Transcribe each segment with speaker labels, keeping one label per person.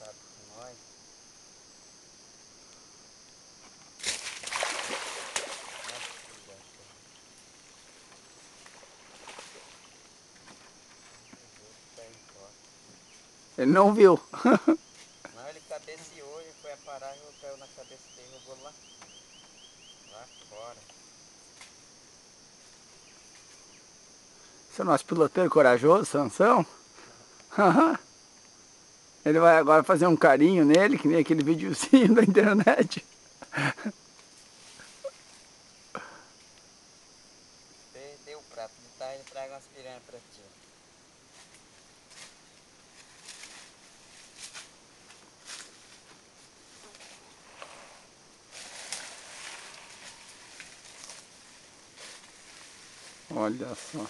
Speaker 1: contato com nós.
Speaker 2: Ele não viu.
Speaker 1: Não, ele cabeceou e foi parar e caiu na cabeça dele e jogou lá fora.
Speaker 2: Esse é o nosso piloteiro corajoso, Sansão. Ele vai agora fazer um carinho nele, que nem aquele videozinho da internet.
Speaker 1: Perdeu o prato de tarde, traga umas piranhas pra ti.
Speaker 2: Olha só.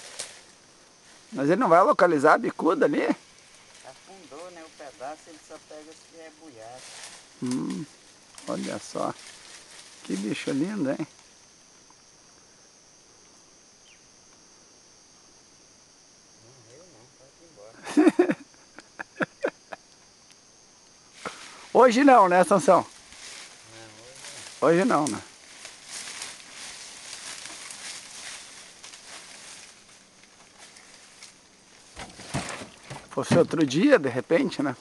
Speaker 2: Mas ele não vai localizar a bicuda ali?
Speaker 1: Afundou, né? O pedaço ele só pega se vier buiado.
Speaker 2: Olha só. Que bicho lindo, hein?
Speaker 1: Morreu não, pode ir embora.
Speaker 2: Hoje não, né, Sansão?
Speaker 1: Não,
Speaker 2: Hoje não, né? Fosse outro dia, de repente, né?